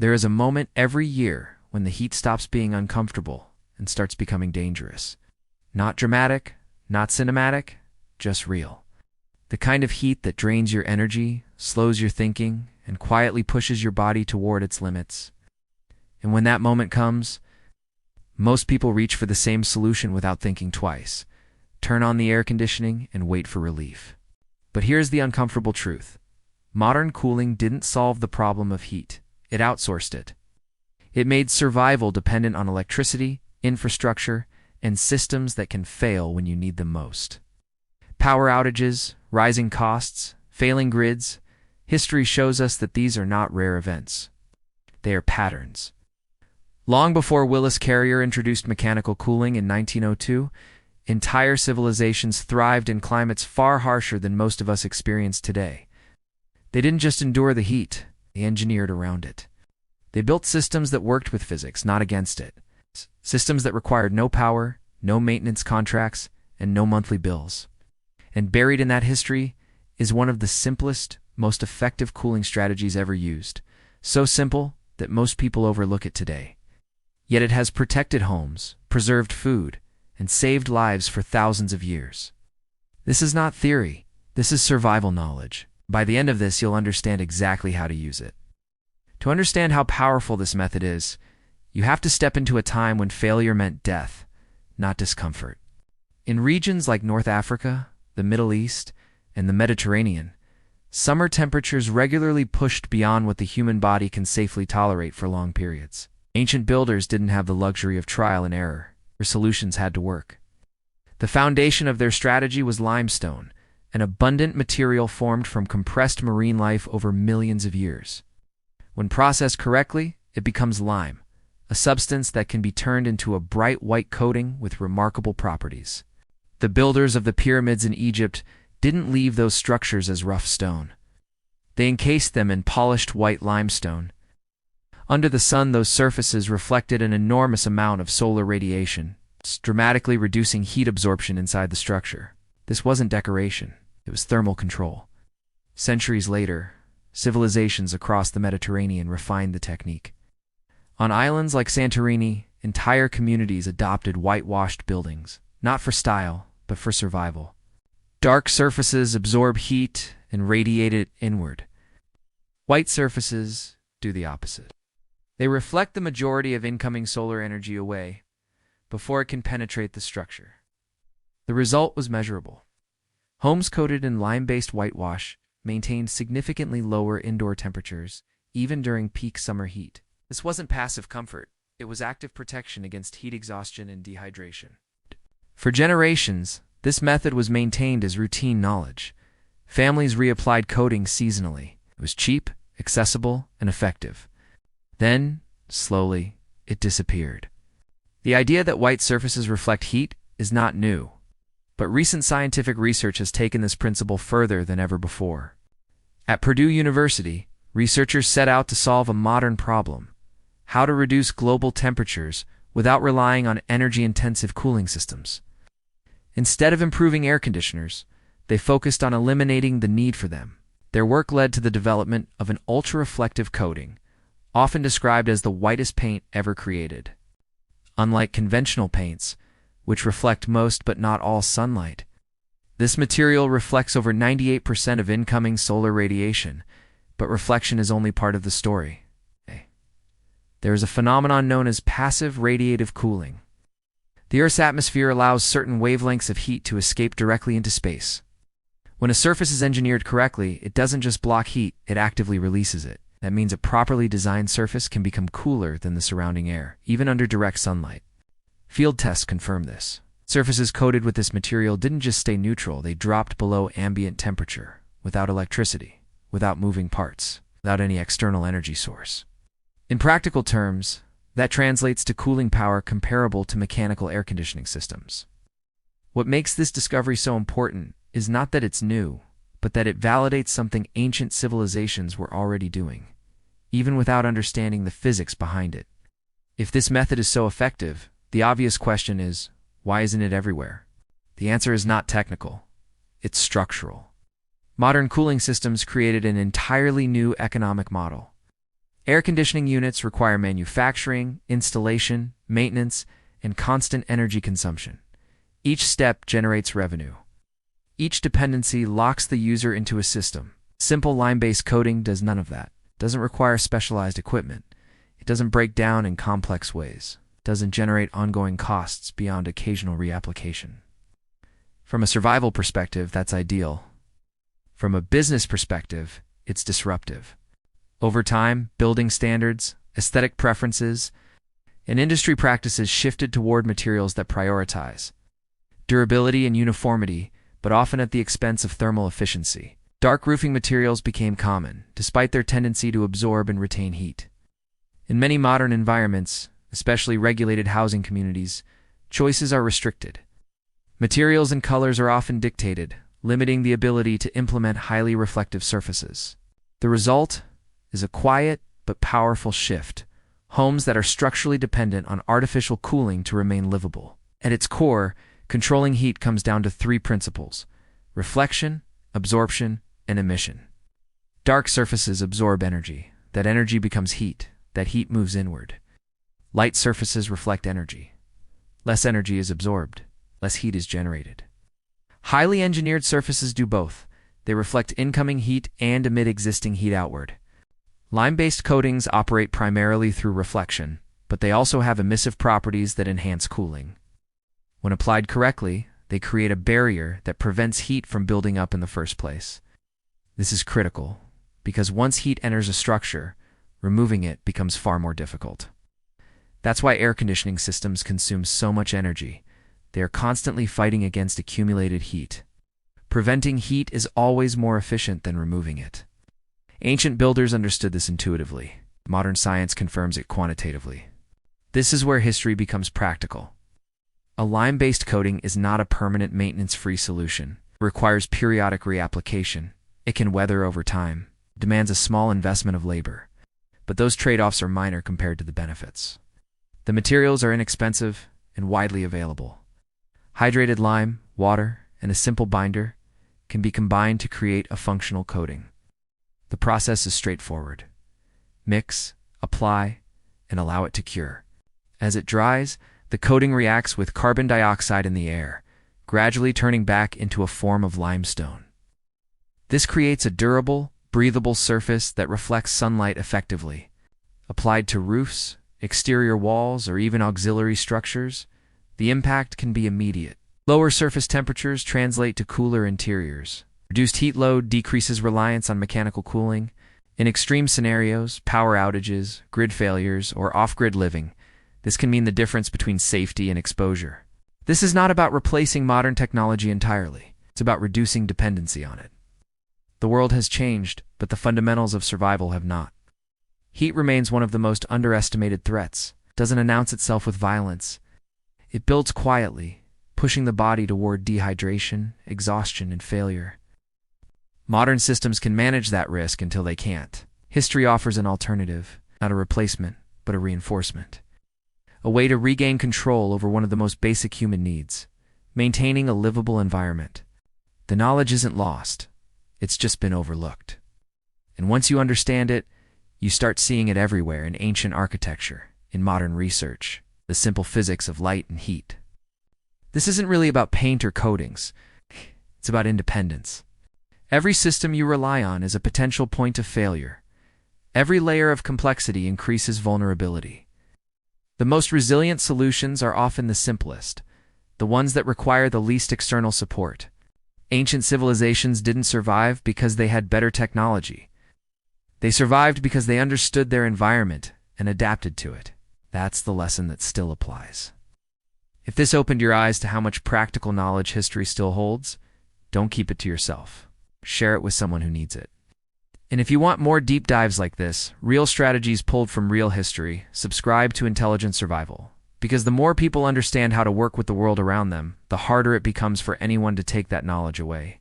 There is a moment every year when the heat stops being uncomfortable and starts becoming dangerous. Not dramatic, not cinematic, just real. The kind of heat that drains your energy, slows your thinking, and quietly pushes your body toward its limits. And when that moment comes, most people reach for the same solution without thinking twice. Turn on the air conditioning and wait for relief. But here's the uncomfortable truth. Modern cooling didn't solve the problem of heat. It outsourced it. It made survival dependent on electricity, infrastructure, and systems that can fail when you need them most. Power outages, rising costs, failing grids. History shows us that these are not rare events. They are patterns. Long before Willis Carrier introduced mechanical cooling in 1902, entire civilizations thrived in climates far harsher than most of us experience today. They didn't just endure the heat, they engineered around it. They built systems that worked with physics, not against it. Systems that required no power, no maintenance contracts, and no monthly bills. And buried in that history is one of the simplest, most effective cooling strategies ever used. So simple that most people overlook it today. Yet it has protected homes, preserved food, and saved lives for thousands of years. This is not theory. This is survival knowledge. By the end of this, you'll understand exactly how to use it. To understand how powerful this method is, you have to step into a time when failure meant death, not discomfort. In regions like North Africa, the Middle East, and the Mediterranean, summer temperatures regularly pushed beyond what the human body can safely tolerate for long periods. Ancient builders didn't have the luxury of trial and error. Their solutions had to work. The foundation of their strategy was limestone, an abundant material formed from compressed marine life over millions of years. When processed correctly, it becomes lime, a substance that can be turned into a bright white coating with remarkable properties. The builders of the pyramids in Egypt didn't leave those structures as rough stone. They encased them in polished white limestone. Under the sun, those surfaces reflected an enormous amount of solar radiation, dramatically reducing heat absorption inside the structure. This wasn't decoration, it was thermal control. Centuries later, civilizations across the Mediterranean refined the technique. On islands like Santorini, entire communities adopted whitewashed buildings, not for style, but for survival. Dark surfaces absorb heat and radiate it inward. White surfaces do the opposite. They reflect the majority of incoming solar energy away before it can penetrate the structure. The result was measurable. Homes coated in lime-based whitewash maintained significantly lower indoor temperatures, even during peak summer heat. This wasn't passive comfort. It was active protection against heat exhaustion and dehydration. For generations, this method was maintained as routine knowledge. Families reapplied coating seasonally. It was cheap, accessible, and effective. Then, slowly, it disappeared. The idea that white surfaces reflect heat is not new, but recent scientific research has taken this principle further than ever before. At Purdue University, researchers set out to solve a modern problem: how to reduce global temperatures without relying on energy-intensive cooling systems. Instead of improving air conditioners, they focused on eliminating the need for them. Their work led to the development of an ultra-reflective coating, often described as the whitest paint ever created. Unlike conventional paints, which reflect most but not all sunlight, this material reflects over 98% of incoming solar radiation, but reflection is only part of the story. There is a phenomenon known as passive radiative cooling. The Earth's atmosphere allows certain wavelengths of heat to escape directly into space. When a surface is engineered correctly, it doesn't just block heat, it actively releases it. That means a properly designed surface can become cooler than the surrounding air, even under direct sunlight. Field tests confirm this. Surfaces coated with this material didn't just stay neutral, they dropped below ambient temperature, without electricity, without moving parts, without any external energy source. In practical terms, that translates to cooling power comparable to mechanical air conditioning systems. What makes this discovery so important is not that it's new, but that it validates something ancient civilizations were already doing, even without understanding the physics behind it. If this method is so effective, the obvious question is, why isn't it everywhere? The answer is not technical. It's structural. Modern cooling systems created an entirely new economic model. Air conditioning units require manufacturing, installation, maintenance, and constant energy consumption. Each step generates revenue. Each dependency locks the user into a system. Simple lime-based coating does none of that. It doesn't require specialized equipment. It doesn't break down in complex ways. It doesn't generate ongoing costs beyond occasional reapplication. From a survival perspective, that's ideal. From a business perspective, it's disruptive. Over time, building standards, aesthetic preferences, and industry practices shifted toward materials that prioritize durability and uniformity, but often at the expense of thermal efficiency. Dark roofing materials became common, despite their tendency to absorb and retain heat. In many modern environments, especially regulated housing communities, choices are restricted. Materials and colors are often dictated, limiting the ability to implement highly reflective surfaces. The result is a quiet but powerful shift. Homes that are structurally dependent on artificial cooling to remain livable. At its core, controlling heat comes down to three principles: reflection, absorption, and emission. Dark surfaces absorb energy. That energy becomes heat. That heat moves inward. Light surfaces reflect energy. Less energy is absorbed. Less heat is generated. Highly engineered surfaces do both. They reflect incoming heat and emit existing heat outward. Lime-based coatings operate primarily through reflection, but they also have emissive properties that enhance cooling. When applied correctly, they create a barrier that prevents heat from building up in the first place. This is critical, because once heat enters a structure, removing it becomes far more difficult. That's why air conditioning systems consume so much energy. They are constantly fighting against accumulated heat. Preventing heat is always more efficient than removing it. Ancient builders understood this intuitively. Modern science confirms it quantitatively. This is where history becomes practical. A lime-based coating is not a permanent maintenance-free solution. It requires periodic reapplication. It can weather over time, demands a small investment of labor. But those trade-offs are minor compared to the benefits. The materials are inexpensive and widely available. Hydrated lime, water, and a simple binder can be combined to create a functional coating. The process is straightforward. Mix, apply, and allow it to cure. As it dries, the coating reacts with carbon dioxide in the air, gradually turning back into a form of limestone. This creates a durable, breathable surface that reflects sunlight effectively. Applied to roofs, exterior walls, or even auxiliary structures, the impact can be immediate. Lower surface temperatures translate to cooler interiors. Reduced heat load decreases reliance on mechanical cooling. In extreme scenarios, power outages, grid failures, or off-grid living, this can mean the difference between safety and exposure. This is not about replacing modern technology entirely. It's about reducing dependency on it. The world has changed, but the fundamentals of survival have not. Heat remains one of the most underestimated threats. It doesn't announce itself with violence. It builds quietly, pushing the body toward dehydration, exhaustion, and failure. Modern systems can manage that risk until they can't. History offers an alternative, not a replacement, but a reinforcement. A way to regain control over one of the most basic human needs, maintaining a livable environment. The knowledge isn't lost. It's just been overlooked. And once you understand it, you start seeing it everywhere in ancient architecture, in modern research, the simple physics of light and heat. This isn't really about paint or coatings. It's about independence. Every system you rely on is a potential point of failure. Every layer of complexity increases vulnerability. The most resilient solutions are often the simplest, the ones that require the least external support. Ancient civilizations didn't survive because they had better technology. They survived because they understood their environment and adapted to it. That's the lesson that still applies. If this opened your eyes to how much practical knowledge history still holds, don't keep it to yourself. Share it with someone who needs it. And if you want more deep dives like this, real strategies pulled from real history, subscribe to Intelligent Survival. Because the more people understand how to work with the world around them, the harder it becomes for anyone to take that knowledge away.